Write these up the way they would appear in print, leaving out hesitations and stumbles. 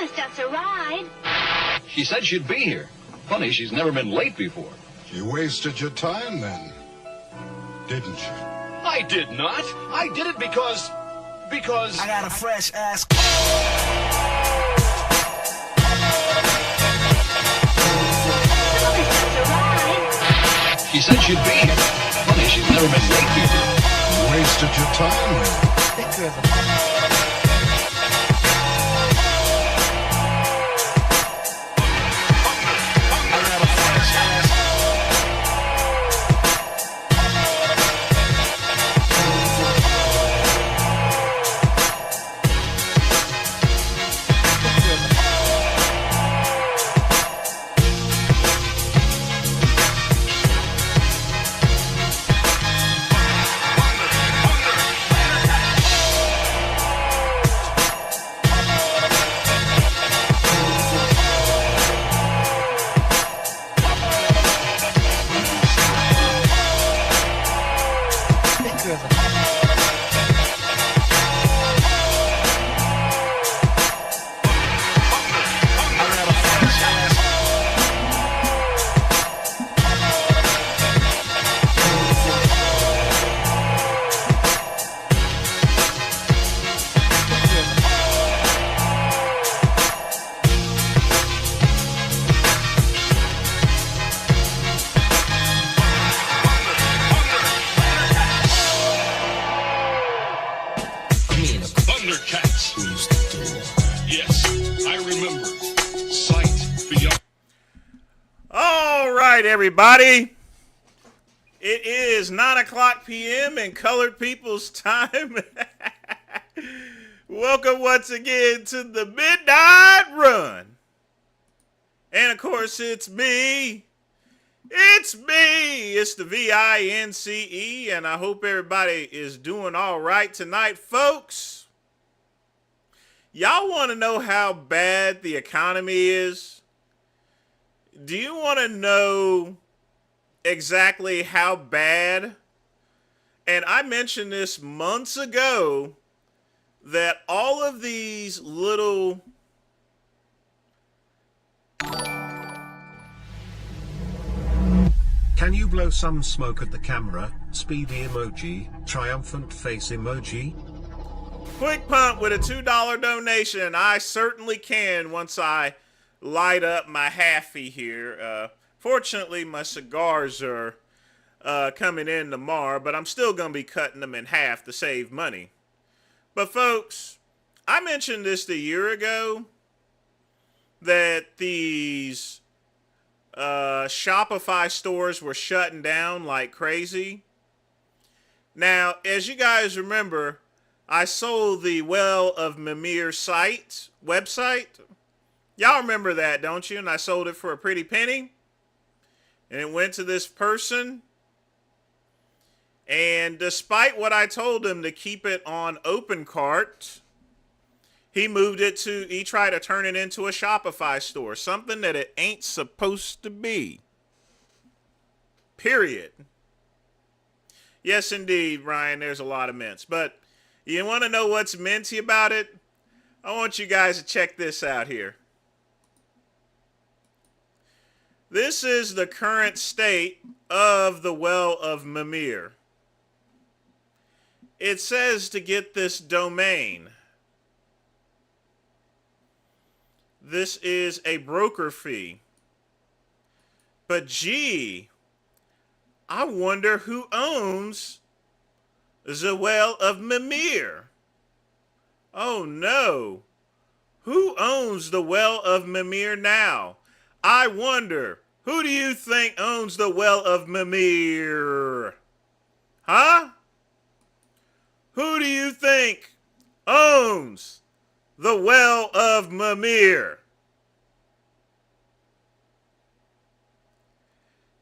promised us a ride. She said she'd be here. Funny, she's never been late before. You wasted your time then, didn't you? I did not. I did it because... I got a fresh ass. Promised us a ride. She said she'd be here. Funny, she's never been late before. You wasted your time then. Everybody, it is 9:00 p.m. in colored people's time. Welcome once again to the Midnight Run. And of course, it's me. It's the VINCE, and I hope everybody is doing all right tonight, folks. Y'all want to know how bad the economy is? Do you want to know exactly how bad? And I mentioned this months ago that all of these little Can you blow some smoke at the camera? Speedy emoji, triumphant face emoji. Quick Pump with a $2 donation. I certainly can once I light up my halfie here. Fortunately, my cigars are coming in tomorrow, but I'm still going to be cutting them in half to save money. But folks, I mentioned this a year ago that these Shopify stores were shutting down like crazy. Now, as you guys remember, I sold the Well of Mimir website. Y'all remember that, don't you? And I sold it for a pretty penny. And it went to this person. And despite what I told him to keep it on OpenCart, he tried to turn it into a Shopify store. Something that it ain't supposed to be. Period. Yes, indeed, Ryan, there's a lot of mints. But you want to know what's minty about it? I want you guys to check this out here. This is the current state of the Well of Mimir. It says to get this domain. This is a broker fee. But gee, I wonder who owns the Well of Mimir. Oh no. Who owns the Well of Mimir now? I wonder, who do you think owns the Well of Mimir? Huh? Who do you think owns the Well of Mimir?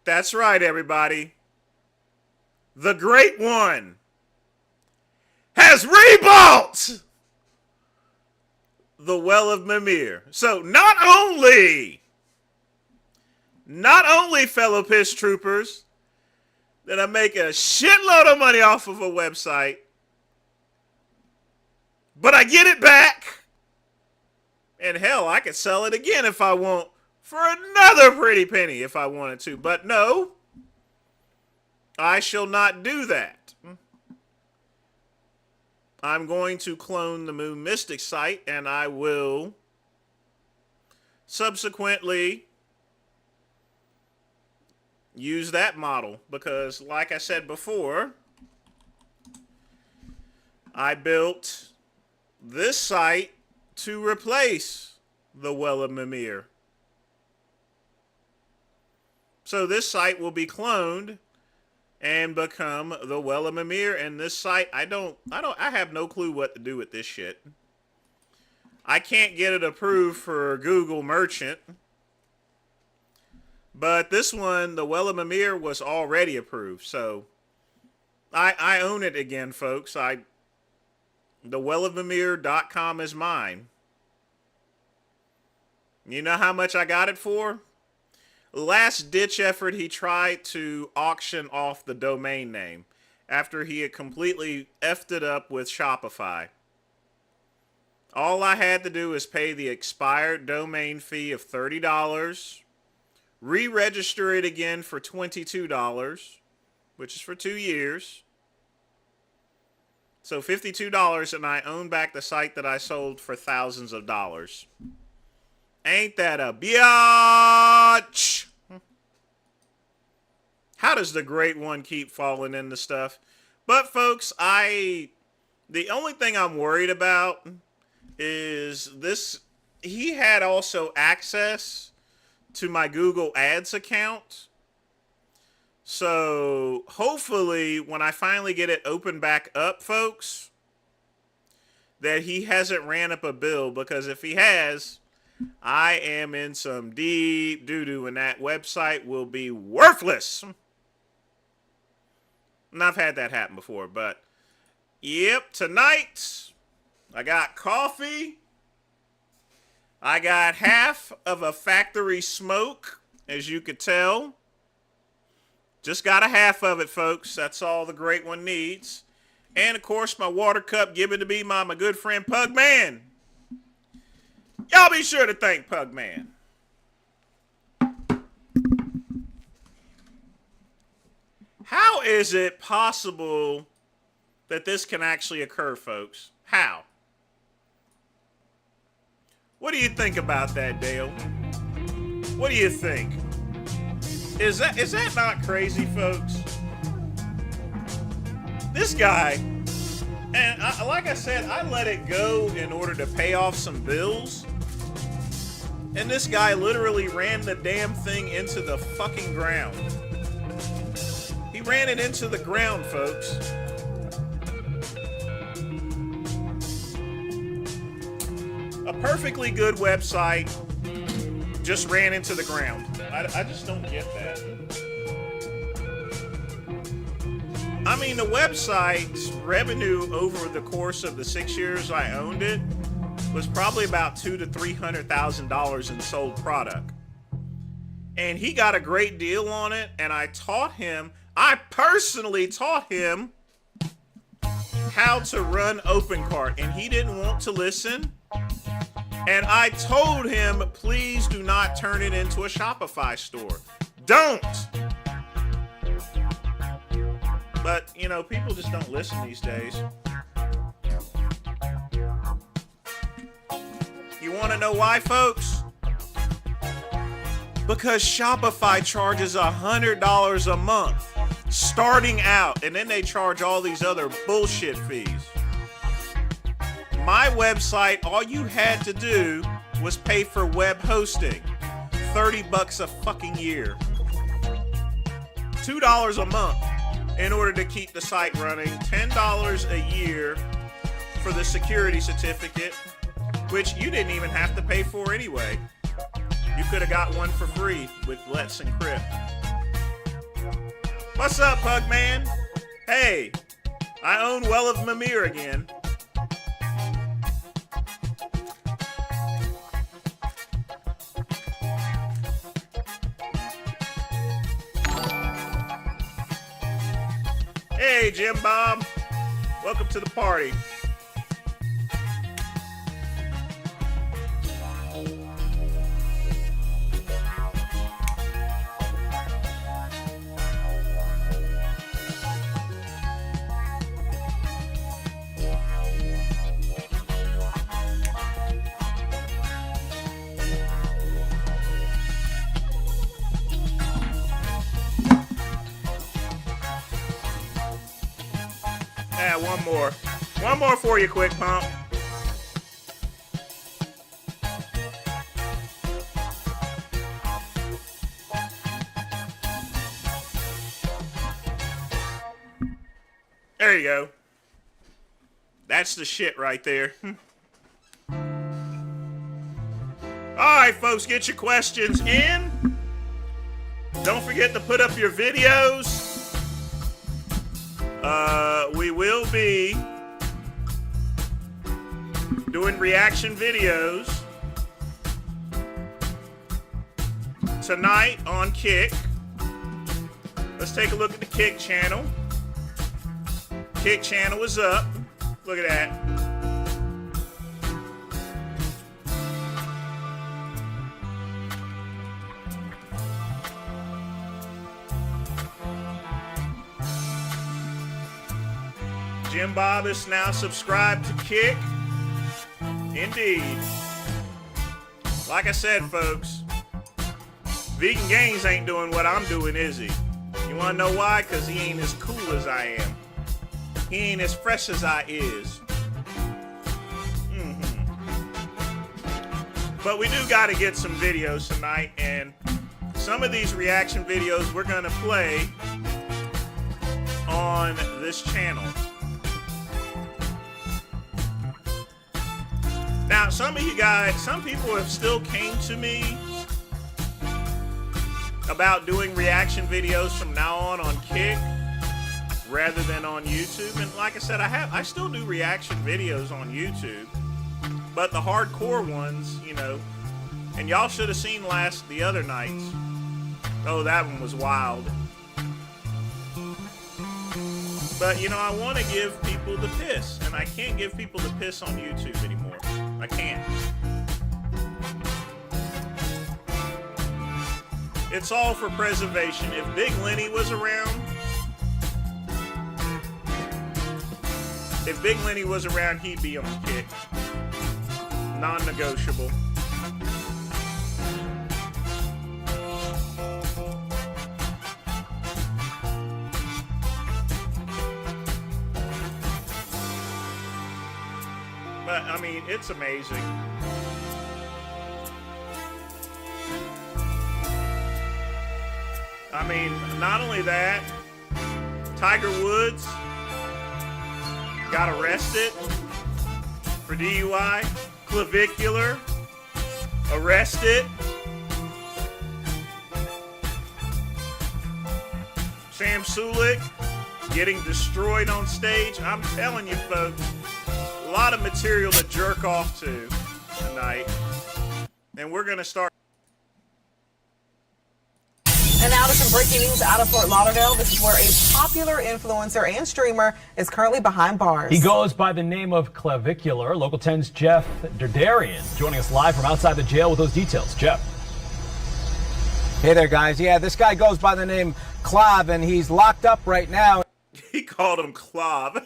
That's right, everybody. The Great One has rebought the Well of Mimir. So not only fellow piss troopers that I make a shitload of money off of a website, but I get it back. And hell, I could sell it again if I want for another pretty penny if I wanted to. But no, I shall not do that. I'm going to clone the Moon Mystic site, and I will subsequently use that model because, like I said before, I built this site to replace the Well of Mimir. So this site will be cloned and become the Well of Mimir. And this site, I have no clue what to do with this shit. I can't get it approved for Google Merchant. But this one, the Well of Mimir, was already approved. So I own it again, folks. TheWellofMimir.com is mine. You know how much I got it for? Last ditch effort, he tried to auction off the domain name after he had completely effed it up with Shopify. All I had to do is pay the expired domain fee of $30, re-register it again for $22, which is for 2 years. So $52, and I own back the site that I sold for thousands of dollars. Ain't that a biatch? How does the great one keep falling into stuff? But folks, the only thing I'm worried about is this. He had also access to my Google Ads account. So hopefully when I finally get it open back up, folks, that he hasn't ran up a bill, because if he has, I am in some deep doo-doo and that website will be worthless. And I've had that happen before, but yep, tonight I got coffee. I got half of a factory smoke, as you could tell. Just got a half of it, folks. That's all the great one needs. And, of course, my water cup given to me by my good friend Pugman. Y'all be sure to thank Pugman. How is it possible that this can actually occur, folks? How? What do you think about that, Dale? What do you think? Is that not crazy, folks? This guy, and like I said, I let it go in order to pay off some bills. And this guy literally ran the damn thing into the fucking ground. He ran it into the ground, folks. A perfectly good website just ran into the ground. I just don't get that. I mean, the website's revenue over the course of the 6 years I owned it was probably about $200,000 to $300,000 in sold product. And he got a great deal on it, and I personally taught him how to run OpenCart, and he didn't want to listen. And I told him, please do not turn it into a Shopify store. Don't! But, you know, people just don't listen these days. You want to know why, folks? Because Shopify charges $100 a month starting out, and then they charge all these other bullshit fees. My website, all you had to do was pay for web hosting. $30 a fucking year. $2 a month in order to keep the site running. $10 a year for the security certificate, which you didn't even have to pay for anyway. You could have got one for free with Let's Encrypt. What's up, Pugman? Hey, I own Well of Mimir again. Hey, Jim Bob. Welcome to the party. more. One more for you, Quick Pump. There you go. That's the shit right there. Alright, folks, get your questions in. Don't forget to put up your videos. We will be doing reaction videos tonight on Kick. Let's take a look at the Kick channel. Kick channel is up. Look at that. Jim Bob is now subscribed to Kick. Indeed. Like I said, folks, Vegan Gaines ain't doing what I'm doing, is he? You wanna know why? Because he ain't as cool as I am. He ain't as fresh as I is. But we do got to get some videos tonight, and some of these reaction videos we're going to play on this channel. Now, some of you guys, some people have still came to me about doing reaction videos from now on Kick rather than on YouTube. And like I said, I still do reaction videos on YouTube, but the hardcore ones, you know, and y'all should have seen the other nights. Oh, that one was wild. But, you know, I want to give people the piss, and I can't give people the piss on YouTube anymore. I can't. It's all for preservation. If Big Lenny was around, he'd be on Kick. Non-negotiable. But, I mean, it's amazing. I mean, not only that, Tiger Woods got arrested for DUI, clavicular, arrested. Sam Sulik getting destroyed on stage. I'm telling you, folks, a lot of material to jerk off to tonight. And we're going to start. And now to some breaking news out of Fort Lauderdale. This is where a popular influencer and streamer is currently behind bars. He goes by the name of Clavicular. Local 10's Jeff Derdarian joining us live from outside the jail with those details. Jeff. Hey there, guys. Yeah, this guy goes by the name Clav, and he's locked up right now. He called him Clav.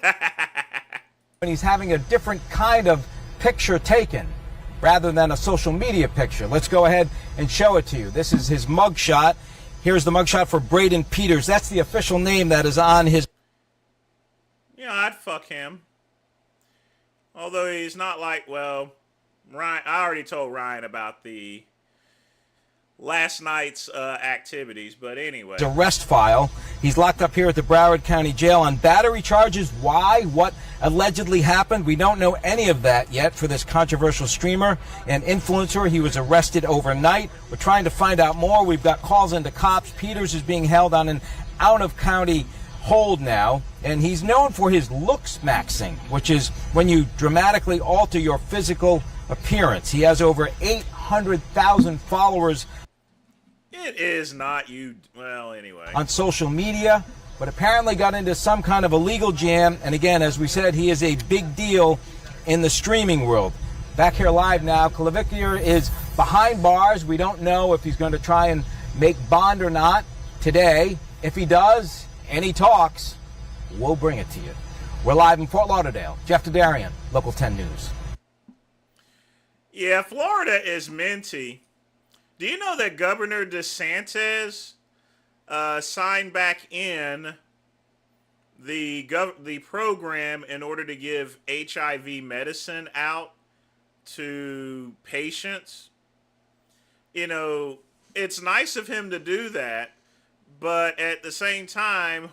And he's having a different kind of picture taken rather than a social media picture. Let's go ahead and show it to you. This is his mugshot. Here's the mugshot for Braden Peters. That's the official name that is on his. Yeah, I'd fuck him. Although he's not like, well, Ryan. I already told Ryan about the last night's activities, but anyway. Arrest file. He's locked up here at the Broward County Jail on battery charges. Why? What allegedly happened? We don't know any of that yet for this controversial streamer and influencer. He was arrested overnight. We're trying to find out more. We've got calls into cops. Peters is being held on an out-of-county hold now, and he's known for his looks maxing, which is when you dramatically alter your physical appearance. He has over 800,000 followers. It is not you. Well, anyway. On social media, but apparently got into some kind of a legal jam. And again, as we said, he is a big deal in the streaming world. Back here live now, Clavicular is behind bars. We don't know if he's going to try and make bond or not today. If he does, and he talks, we'll bring it to you. We're live in Fort Lauderdale. Jeff Derdarian, Local 10 News. Yeah, Florida is minty. Do you know that Governor DeSantis signed back in the program in order to give HIV medicine out to patients. You know, it's nice of him to do that, but at the same time,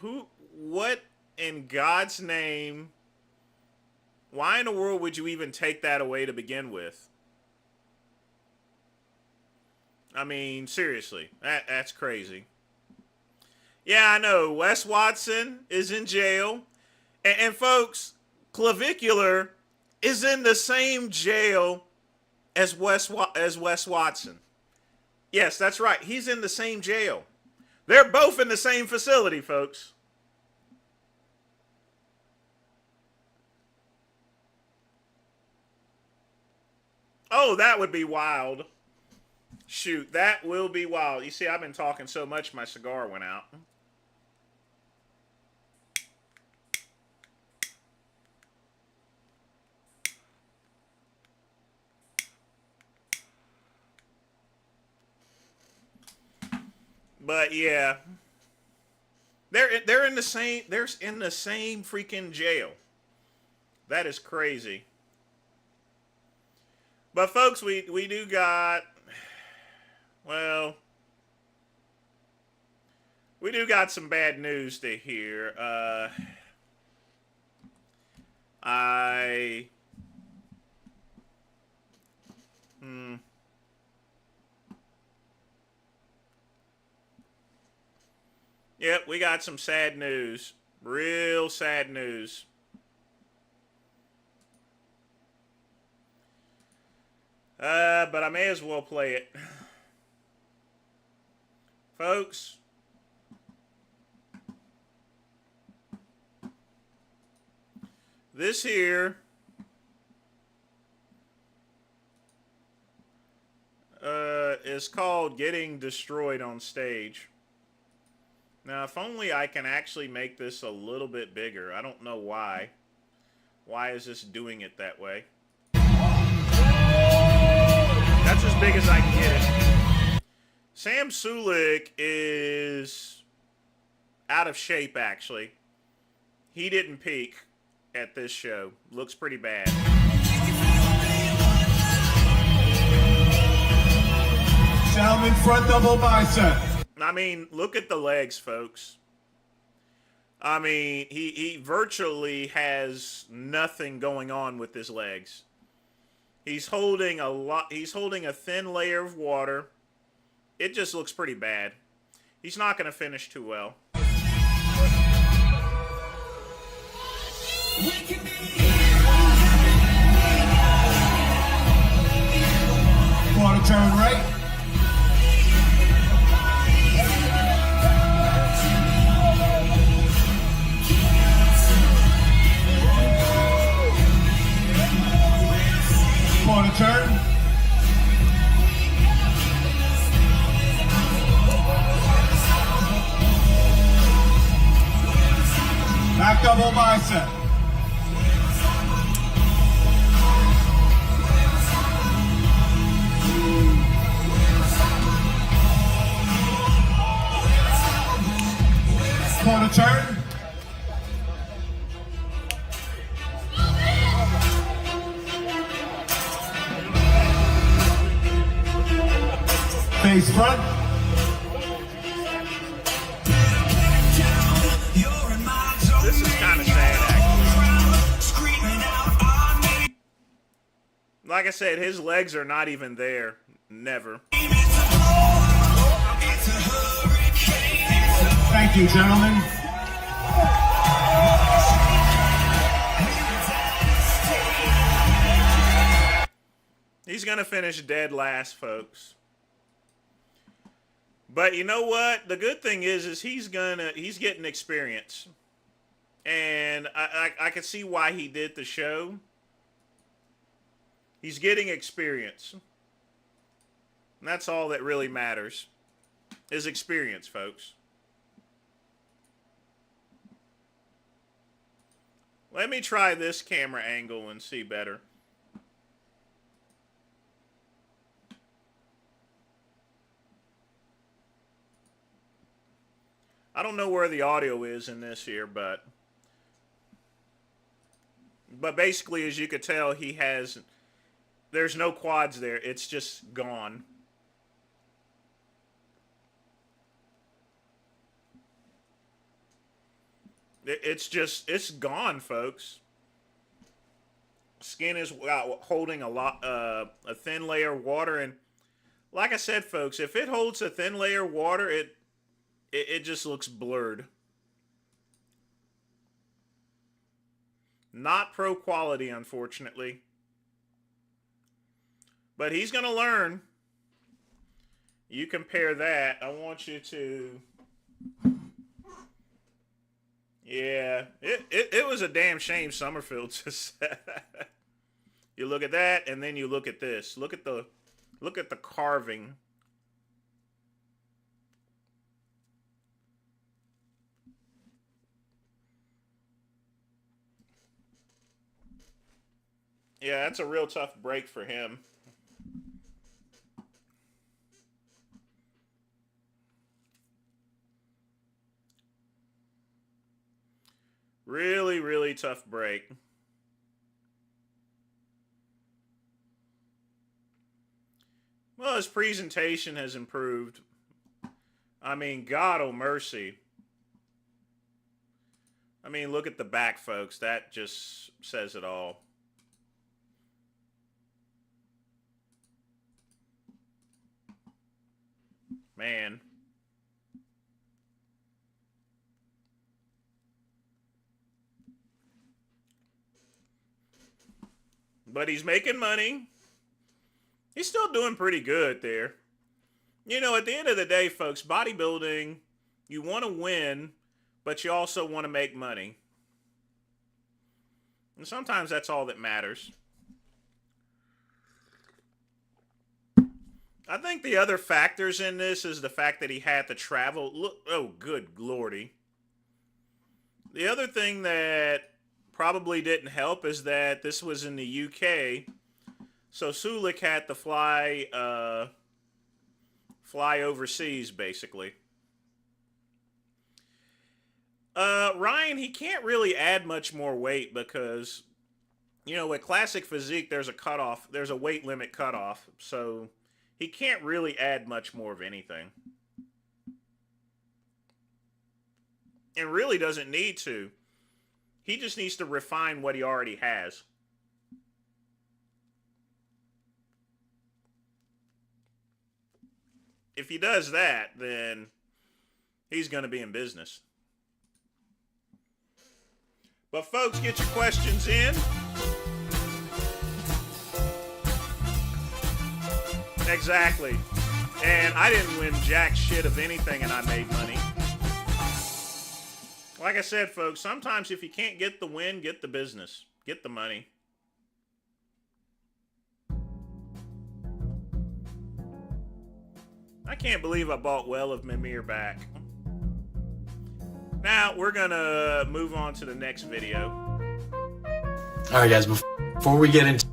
what in God's name, why in the world would you even take that away to begin with? I mean, seriously, that's crazy. Yeah, I know. Wes Watson is in jail. And folks, Clavicular is in the same jail as Wes Watson. Yes, that's right. He's in the same jail. They're both in the same facility, folks. Oh, that would be wild. Shoot, that will be wild. You see, I've been talking so much, my cigar went out. But yeah, they're in the same freaking jail. That is crazy. But folks, we do got, well, we do got some bad news to hear. Yep, we got some sad news. Real sad news. But I may as well play it. Folks, this here is called Getting Destroyed on Stage. Now, if only I can actually make this a little bit bigger. I don't know why. Why is this doing it that way? That's as big as I can get it. Sam Sulik is out of shape, actually. He didn't peak at this show. Looks pretty bad. Gentlemen, front double bicep. I mean, look at the legs, folks. I mean, he virtually has nothing going on with his legs. He's holding a thin layer of water. It just looks pretty bad. He's not going to finish too well. Quarter turn right. Quarter turn. Back double bicep. Quarter turn. Face front. This is kind of sad, actually. Like I said, his legs are not even there. Never. Thank you, gentlemen. He's going to finish dead last, folks. But you know what? The good thing is he's getting experience. And I can see why he did the show. He's getting experience. And that's all that really matters. Is experience, folks. Let me try this camera angle and see better. I don't know where the audio is in this here, but But basically, as you could tell, there's no quads there. It's just gone. It's gone, folks. Skin is holding a thin layer of water, and like I said, folks, if it holds a thin layer of water, it just looks blurred. Not pro quality, unfortunately. But he's going to learn. You compare that. I want you to... Yeah, it was a damn shame Summerfield just said. You look at that, and then you look at this. Look at the carving. Yeah, that's a real tough break for him. Really, really tough break. Well, his presentation has improved. I mean, God oh mercy. I mean, look at the back, folks. That just says it all. Man. But he's making money. He's still doing pretty good there. You know, at the end of the day, folks, bodybuilding, you want to win, but you also want to make money. And sometimes that's all that matters. I think the other factors in this is the fact that he had to travel. Look, oh, good lordy. The other thing that probably didn't help is that this was in the UK. So Sulik had to fly overseas, basically. Ryan, he can't really add much more weight because, you know, with classic physique, there's a cutoff. There's a weight limit cutoff. So he can't really add much more of anything. And really doesn't need to. He just needs to refine what he already has. If he does that, then he's going to be in business. But folks, get your questions in. Exactly. And I didn't win jack shit of anything and I made money. Like I said, folks, sometimes if you can't get the win, get the business. Get the money. I can't believe I bought Well of Mimir back. Now, we're going to move on to the next video. All right, guys, before we get into...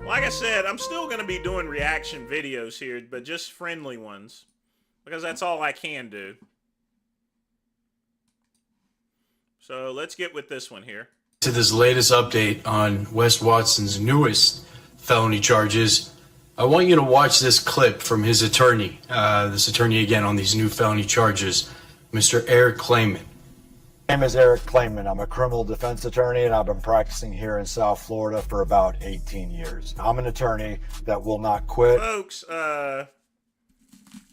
Like I said, I'm still going to be doing reaction videos here, but just friendly ones. Because that's all I can do. So let's get with this one here. To this latest update on Wes Watson's newest felony charges, I want you to watch this clip from his attorney. This attorney again on these new felony charges, Mr. Eric Clayman. My name is Eric Clayman. I'm a criminal defense attorney, and I've been practicing here in South Florida for about 18 years. I'm an attorney that will not quit. Folks,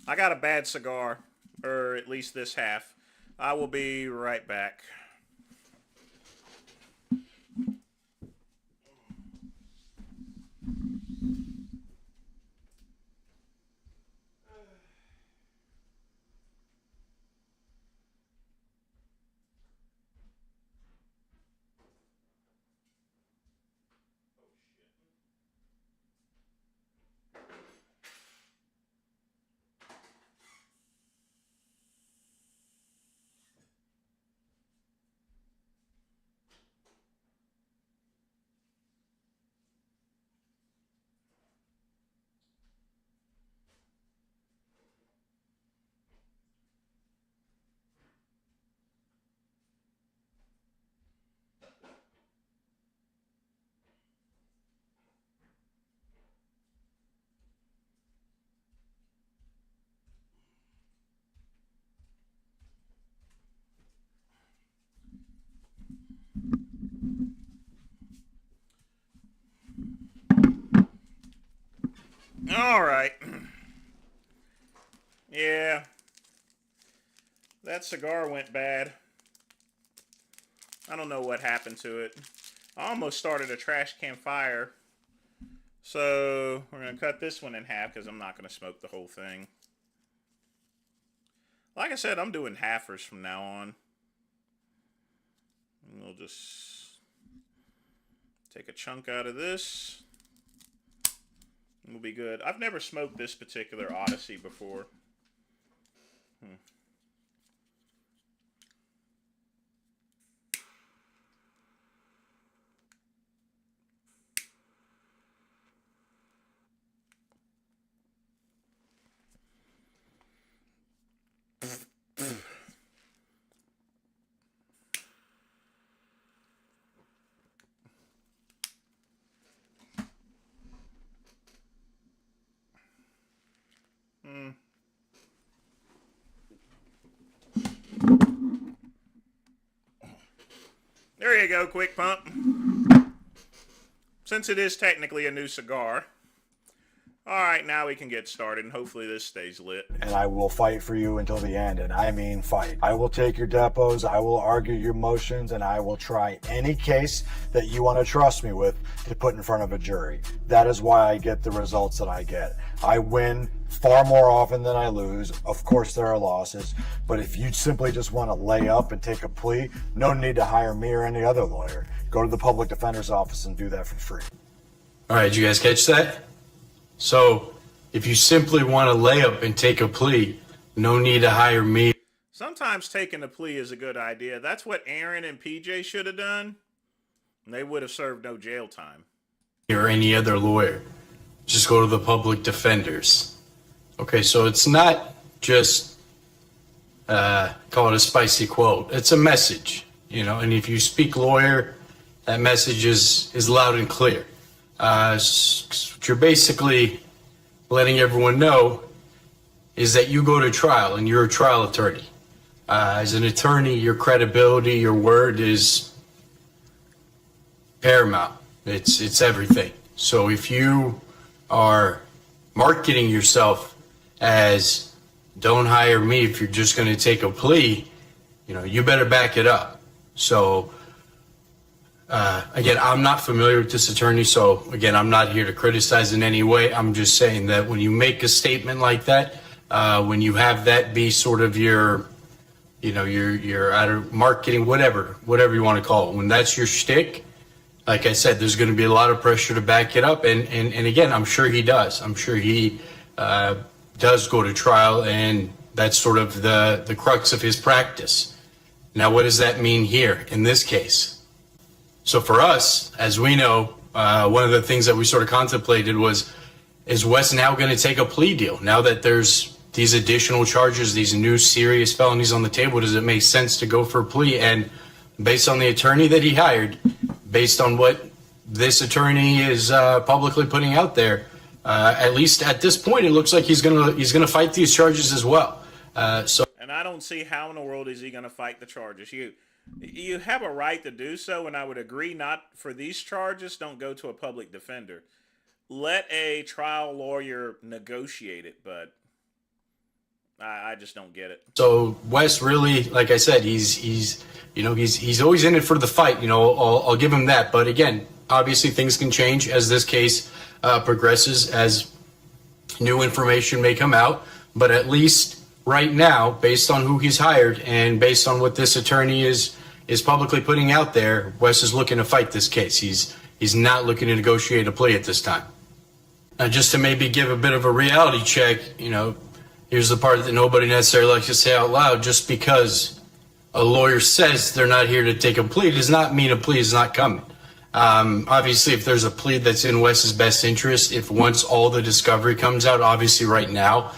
I got a bad cigar, or at least this half. I will be right back. All right. Yeah. That cigar went bad. I don't know what happened to it. I almost started a trash can fire. So we're going to cut this one in half because I'm not going to smoke the whole thing. Like I said, I'm doing halfers from now on. And we'll just take a chunk out of this. And we'll be good. I've never smoked this particular Odyssey before. There you go, quick pump. Since it is technically a new cigar. Alright, now we can get started, and hopefully this stays lit. And I will fight for you until the end, and I mean fight. I will take your depots, I will argue your motions, and I will try any case that you want to trust me with to put in front of a jury. That is why I get the results that I get. I win far more often than I lose. Of course there are losses, but if you simply just want to lay up and take a plea, no need to hire me or any other lawyer. Go to the public defender's office and do that for free. Alright, you guys catch that? So, if you simply want to lay up and take a plea, no need to hire me. Sometimes taking a plea is a good idea. That's what Aaron and PJ should have done. And they would have served no jail time. Or any other lawyer. Just go to the public defenders. Okay, so it's not just call it a spicy quote. It's a message, you know, and if you speak lawyer, that message is loud and clear. What you're basically letting everyone know is that you go to trial and you're a trial attorney. As an attorney, your credibility, your word is paramount. It's everything. So if you are marketing yourself as don't hire me if you're just going to take a plea, you know, you better back it up. So again, I'm not familiar with this attorney, so again, I'm not here to criticize in any way. I'm just saying that when you make a statement like that, when you have that be sort of your, you know, your out of marketing, whatever you want to call it, when that's your shtick, like I said, there's going to be a lot of pressure to back it up, and again, I'm sure he does. I'm sure he does go to trial, and that's sort of the crux of his practice. Now, what does that mean here in this case? So for us, as we know, one of the things that we sort of contemplated was, is Wes now going to take a plea deal? Now that there's these additional charges, these new serious felonies on the table, does it make sense to go for a plea? And based on the attorney that he hired, based on what this attorney is publicly putting out there, at least at this point, it looks like he's gonna fight these charges as well. And I don't see how in the world is he going to fight the charges. You have a right to do so, and I would agree not for these charges, don't go to a public defender. Let a trial lawyer negotiate it, but I just don't get it. So Wes really, like I said, he's always in it for the fight. You know, I'll give him that. But again, obviously things can change as this case progresses, as new information may come out. But at least right now, based on who he's hired and based on what this attorney is publicly putting out there, Wes is looking to fight this case. He's not looking to negotiate a plea at this time. Now, just to maybe give a bit of a reality check, you know, here's the part that nobody necessarily likes to say out loud. Just because a lawyer says they're not here to take a plea does not mean a plea is not coming. Obviously, if there's a plea that's in Wes's best interest, if once all the discovery comes out, obviously right now,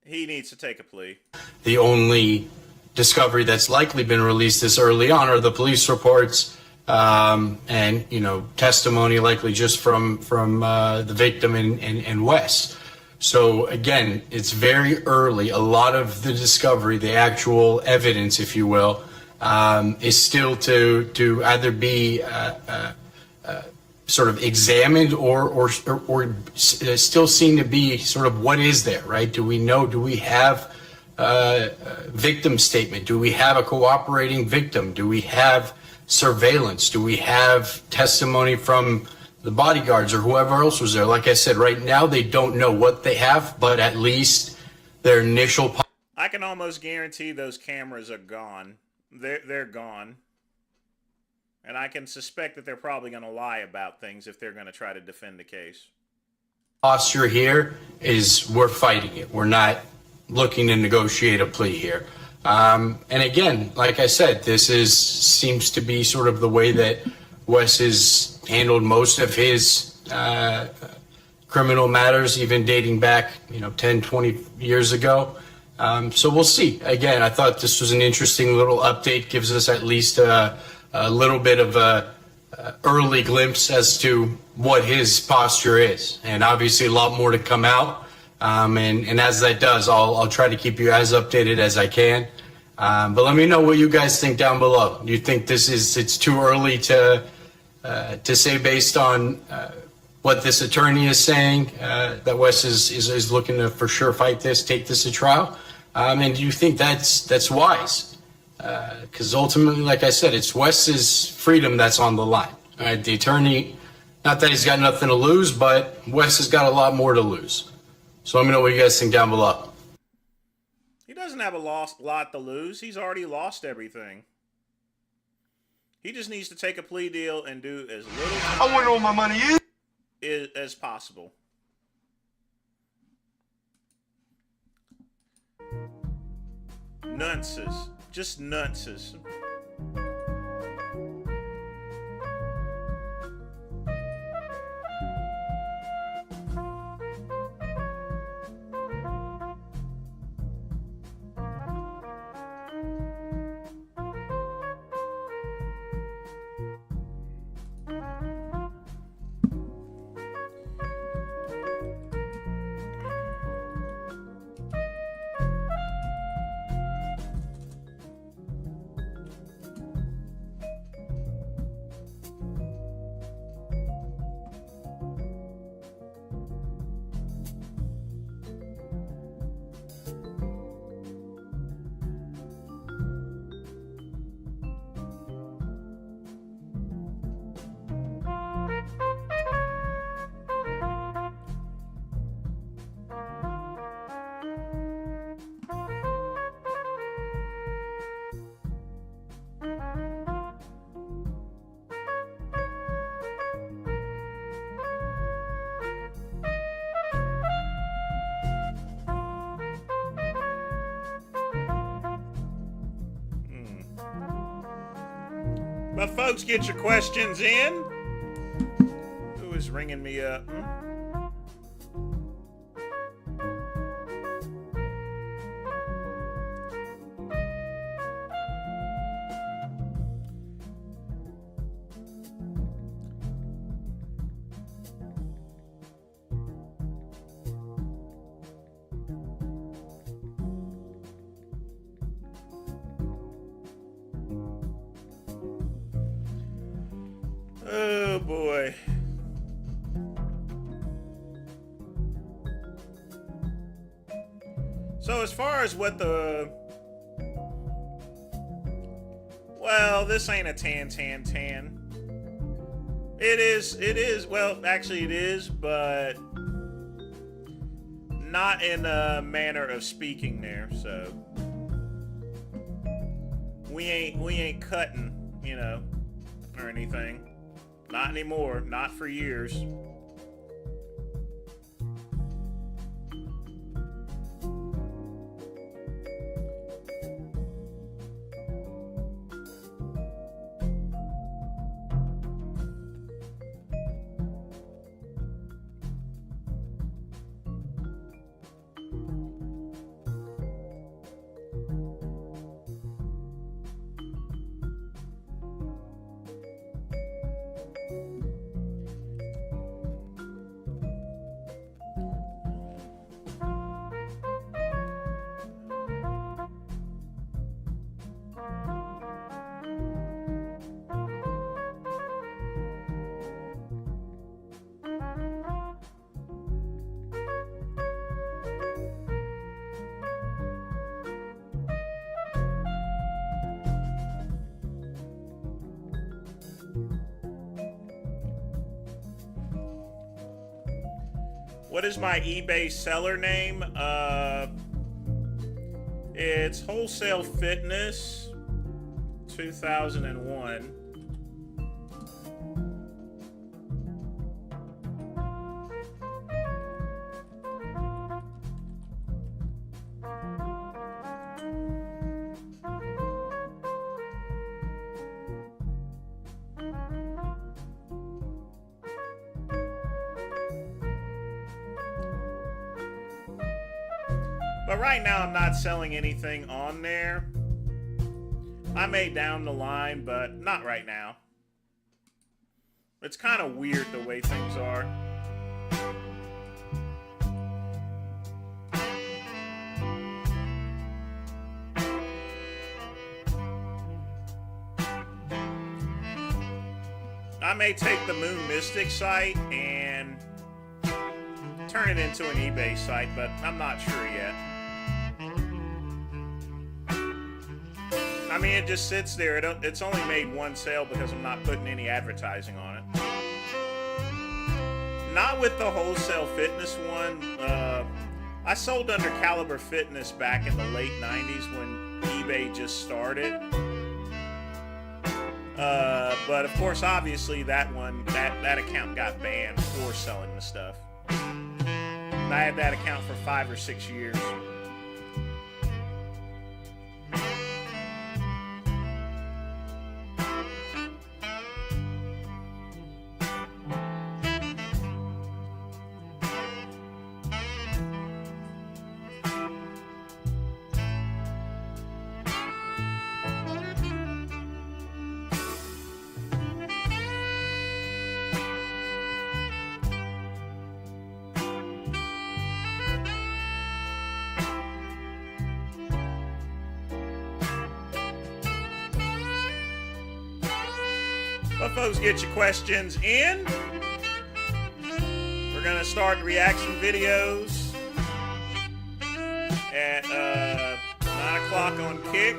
he needs to take a plea. The only discovery that's likely been released this early on are the police reports and, you know, testimony likely just from the victim and Wes. So again, it's very early. A lot of the discovery, the actual evidence, if you will, is still to either be sort of examined or still seem to be sort of what is there, right? Do we know? Do we have a victim statement? Do we have a cooperating victim? Do we have surveillance? Do we have testimony from the bodyguards or whoever else was there? Like I said, right now they don't know what they have, but at least their initial. I can almost guarantee those cameras are gone. They're gone. And I can suspect that they're probably going to lie about things if they're going to try to defend the case. Posture here is we're fighting it. We're not looking to negotiate a plea here. And again, like I said, this seems to be sort of the way that Wes has handled most of his criminal matters, even dating back, 10, 20 years ago. So we'll see. Again, I thought this was an interesting little update, gives us at least a little bit of a early glimpse as to what his posture is, and obviously a lot more to come out. And as that does, I'll try to keep you as updated as I can. But let me know what you guys think down below. Do you think it's too early to say based on what this attorney is saying that Wes is looking to for sure fight this, take this to trial? And do you think that's wise? Because ultimately, like I said, it's Wes's freedom that's on the line. All right, the attorney, not that he's got nothing to lose, but Wes has got a lot more to lose. So let me know what you guys think down below. He doesn't have a lot to lose. He's already lost everything. He just needs to take a plea deal and do as little I want to know what my money is. As possible. Nunces. Just nunces. But folks, get your questions in. Who is ringing me up? Oh boy. So as far as what well, this ain't a tan. It is, well, actually it is, but not in a manner of speaking there, so we ain't cutting, or anything. Not anymore. Not for years. What is my eBay seller name? It's Wholesale Fitness 2001. But right now, I'm not selling anything on there. I may down the line, but not right now. It's kind of weird the way things are. I may take the Moon Mystic site and turn it into an eBay site, but I'm not sure yet. I mean, it just sits there. It's only made one sale because I'm not putting any advertising on it. Not with the Wholesale Fitness one. I sold under Caliber Fitness back in the late 90s when eBay just started. But of course, obviously, that account got banned for selling the stuff. I had that account for 5 or 6 years. But folks, get your questions in. We're gonna start reaction videos at 9 o'clock on Kick.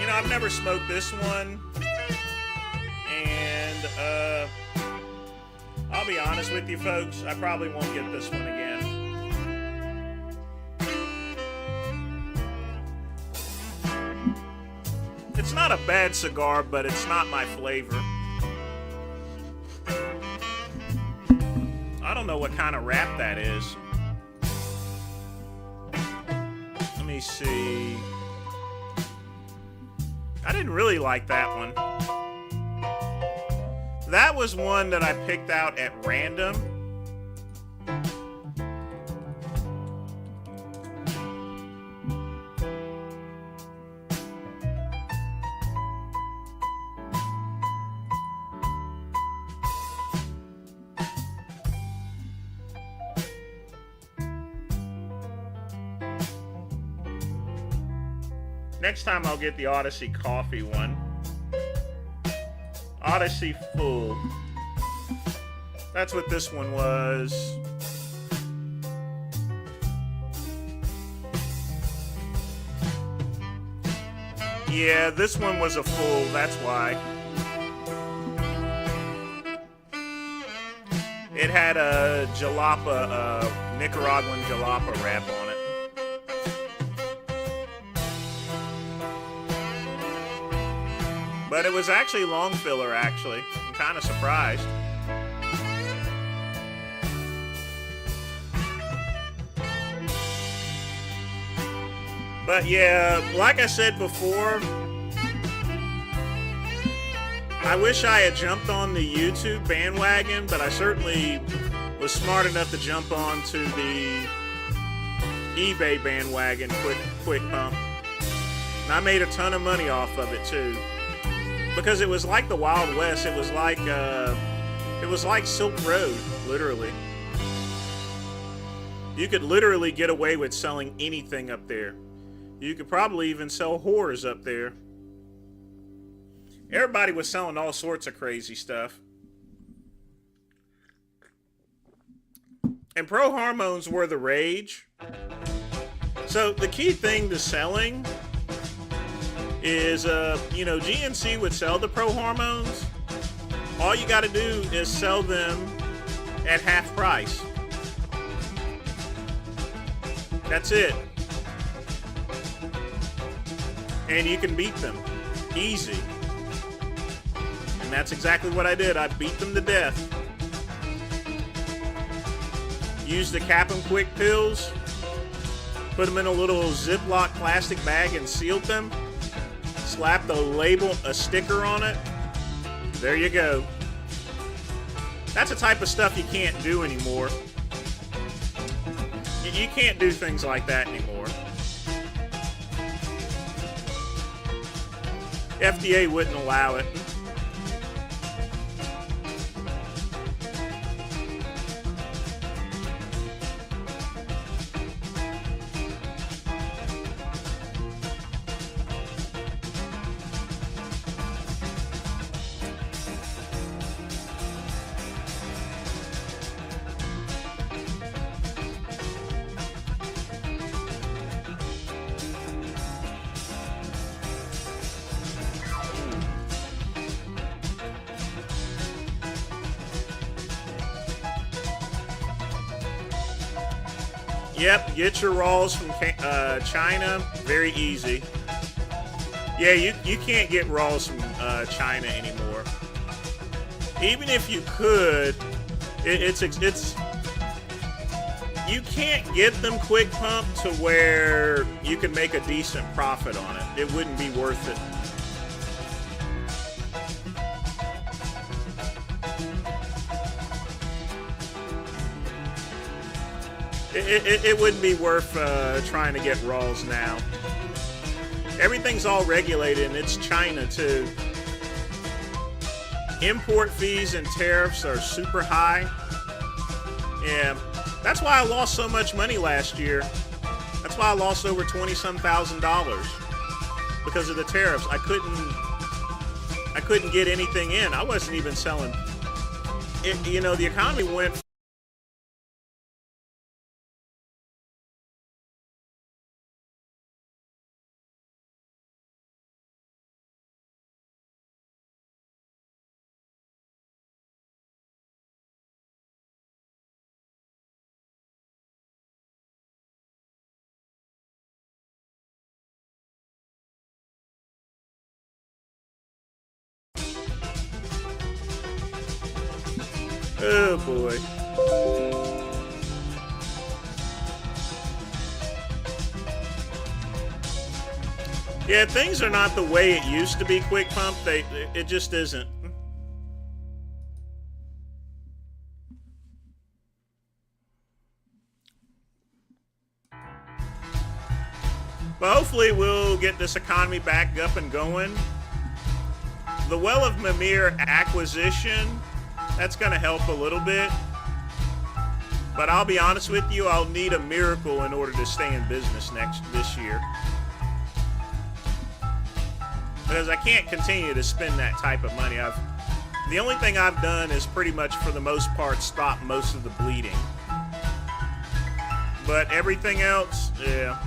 I've never smoked this one, and I'll be honest with you folks, I probably won't get this one again. It's not a bad cigar, but it's not my flavor. I don't know what kind of wrap that is. Let me see. I didn't really like that one. That was one that I picked out at random. Next time I'll get the Odyssey Coffee one. Odyssey Full. That's what this one was. Yeah, this one was a full, that's why. It had a jalapa, Nicaraguan jalapa wrap on it. But it was actually long filler, actually. I'm kind of surprised. But yeah, like I said before, I wish I had jumped on the YouTube bandwagon, but I certainly was smart enough to jump on to the eBay bandwagon quick pump. And I made a ton of money off of it too. Because it was like the Wild West. It was like Silk Road, literally. You could literally get away with selling anything up there. You could probably even sell whores up there. Everybody was selling all sorts of crazy stuff. And pro hormones were the rage. So the key thing to selling is, GNC would sell the pro hormones. All you got to do is sell them at half price. That's it. And you can beat them. Easy. And that's exactly what I did. I beat them to death. Used the Cap 'em Quick pills. Put them in a little Ziploc plastic bag and sealed them. Slapped a sticker on it. There you go. That's the type of stuff you can't do anymore. You can't do things like that anymore. FDA wouldn't allow it. Yep, get your raws from China. Very easy. Yeah, you can't get raws from China anymore. Even if you could, it's you can't get them quick pump to where you can make a decent profit on it. It wouldn't be worth it. It wouldn't be worth trying to get raws now. Everything's all regulated, and it's China too. Import fees and tariffs are super high. Yeah, that's why I lost so much money last year. That's why I lost over $20-some thousand because of the tariffs. I couldn't get anything in. I wasn't even selling. The economy went. Oh boy. Yeah, things are not the way it used to be, Quick Pump. It just isn't. But hopefully we'll get this economy back up and going. The Well of Mimir acquisition, that's going to help a little bit. But I'll be honest with you, I'll need a miracle in order to stay in business this year. Because I can't continue to spend that type of money. The only thing I've done is pretty much, for the most part, stop most of the bleeding. But everything else, yeah.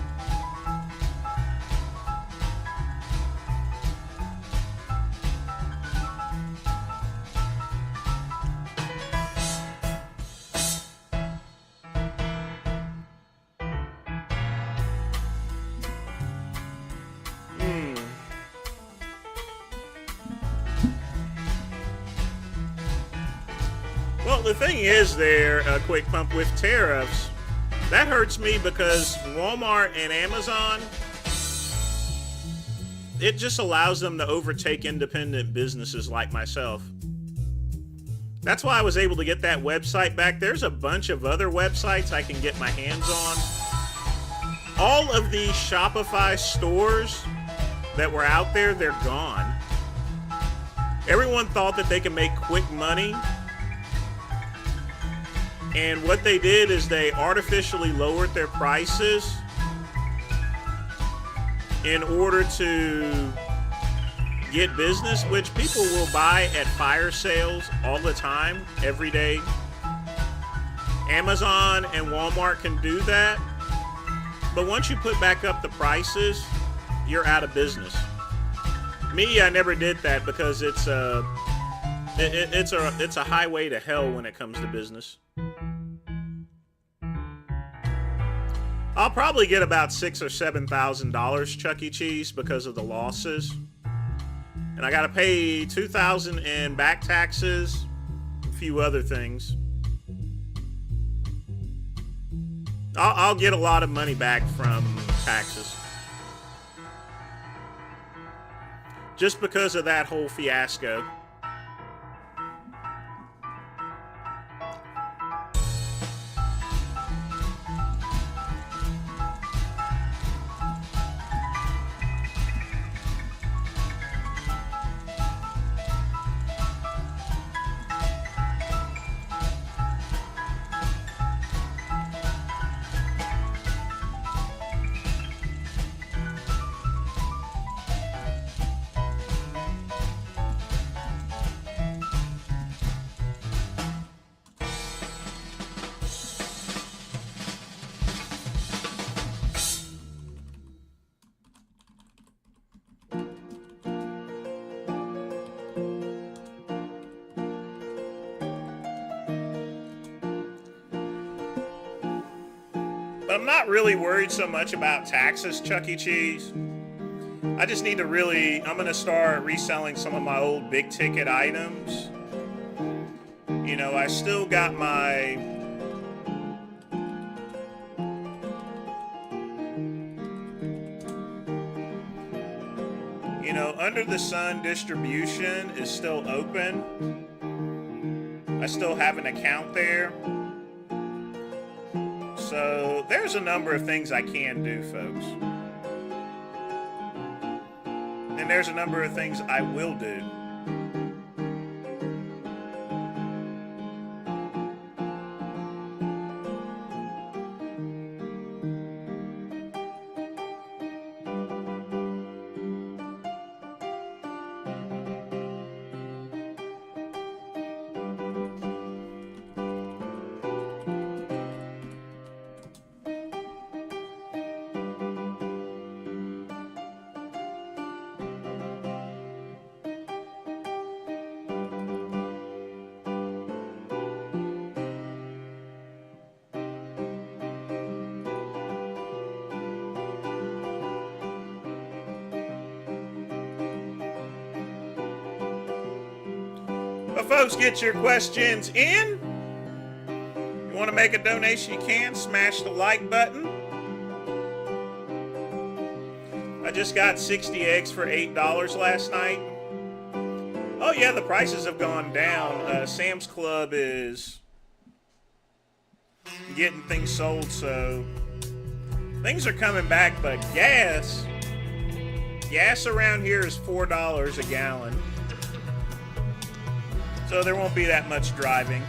Well, the thing is there, Quick Pump, with tariffs, that hurts me because Walmart and Amazon, it just allows them to overtake independent businesses like myself. That's why I was able to get that website back. There's a bunch of other websites I can get my hands on. All of these Shopify stores that were out there, they're gone. Everyone thought that they could make quick money. And what they did is they artificially lowered their prices in order to get business, which people will buy at fire sales all the time, every day. Amazon and Walmart can do that, but once you put back up the prices, you're out of business. Me, I never did that because it's a highway to hell when it comes to business. I'll probably get about $6,000 or $7,000 Chuck E. Cheese because of the losses, and I got to pay $2,000 in back taxes, a few other things. I'll get a lot of money back from taxes. Just because of that whole fiasco. But I'm not really worried so much about taxes, Chuck E. Cheese. I just need to I'm going to start reselling some of my old big ticket items. You know, I still got my... You know, Under the Sun distribution is still open. I still have an account there. So there's a number of things I can do, folks. And there's a number of things I will do. But folks, get your questions in. You want to make a donation, you can. Smash the like button. I just got 60 eggs for $8 last night. Oh yeah, the prices have gone down. Sam's Club is getting things sold, so things are coming back, but gas around here is $4 a gallon. So there won't be that much driving.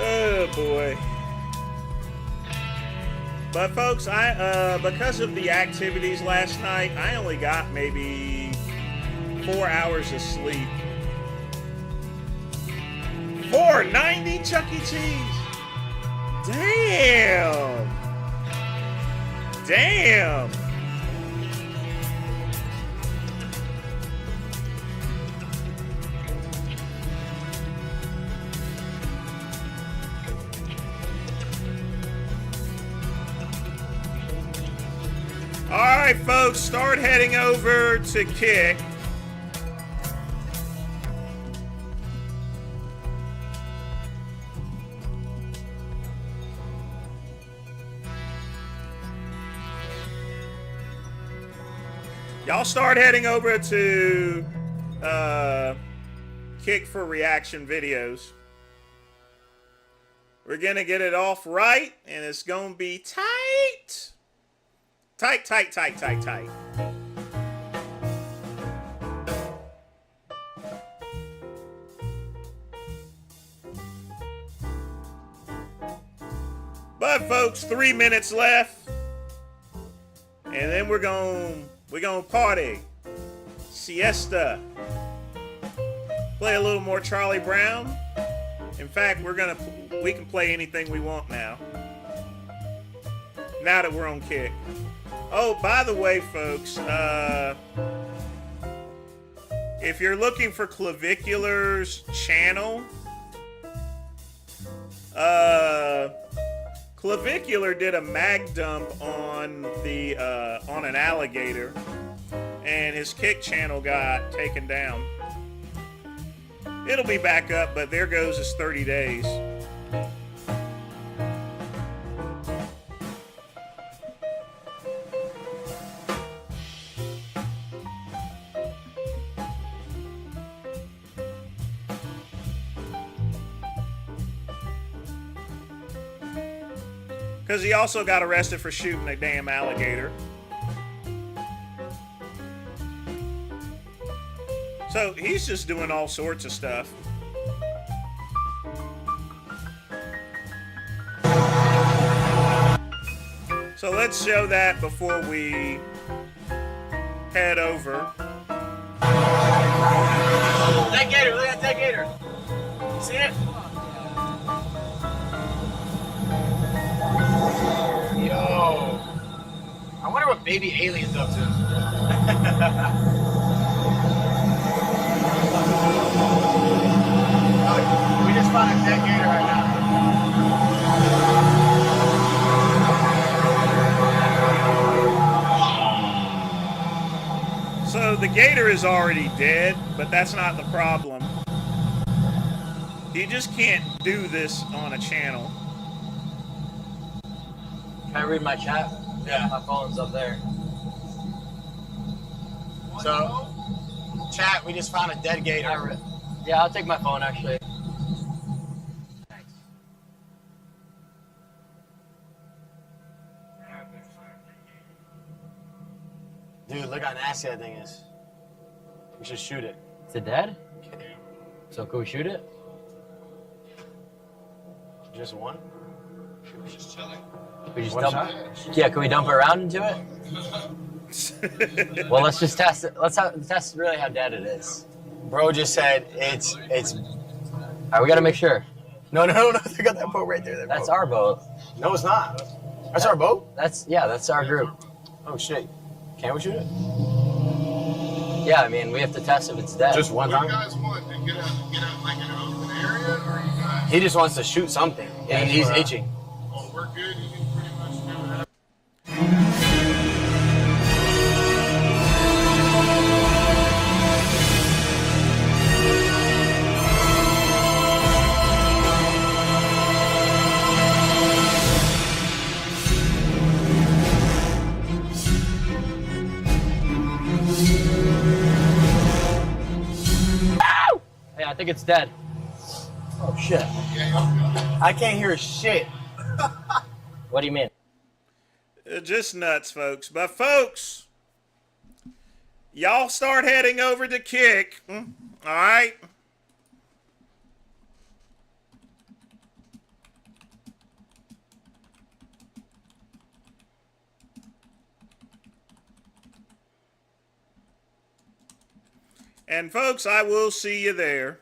Oh boy. But folks, because of the activities last night, I only got maybe 4 hours of sleep. $4.90 Chuck E. Cheese. Damn. Damn. All right, folks, start heading over to Kick. Y'all start heading over to Kick for reaction videos. We're going to get it off right, and it's going to be tight. Tight, tight, tight, tight, tight. But folks, 3 minutes left. And then we're gonna party. Siesta. Play a little more Charlie Brown. In fact, we can play anything we want now. Now that we're on kick. Oh, by the way, folks, if you're looking for Clavicular's channel, Clavicular did a mag dump on an alligator, and his kick channel got taken down. It'll be back up, but there goes his 30 days. Because he also got arrested for shooting a damn alligator. So he's just doing all sorts of stuff. So let's show that before we head over. That gator, look at that gator. See it? Yo. I wonder what baby alien's up to. Oh, we just found a dead gator right now. So the gator is already dead, but that's not the problem. You just can't do this on a channel. Can I read my chat? Yeah. My phone's up there. So, chat, we just found a dead gator. Yeah, I'll take my phone actually. Thanks. Dude, look how nasty that thing is. We should shoot it. Is it dead? Okay. So can we shoot it? Just one? We're just chilling. We just dump it? Yeah, can we dump it around into it? Well, let's just test it. Let's test really how dead it is. Bro just said it's. All right, we gotta make sure. No, they got that boat right there. That's our boat. No, it's not. That's our boat? That's our group. Oh shit. Can we shoot it? Yeah, I mean, we have to test if it's dead. Just one time? What do you guys want? To get out like in an open area, or you guys... He just wants to shoot something. Yeah, he's itching. Oh, we're good. You can pretty much do whatever. Hey, I think it's dead. Oh shit. I can't hear shit. What do you mean? Just nuts, folks. But folks, y'all start heading over to Kick. All right? And folks, I will see you there.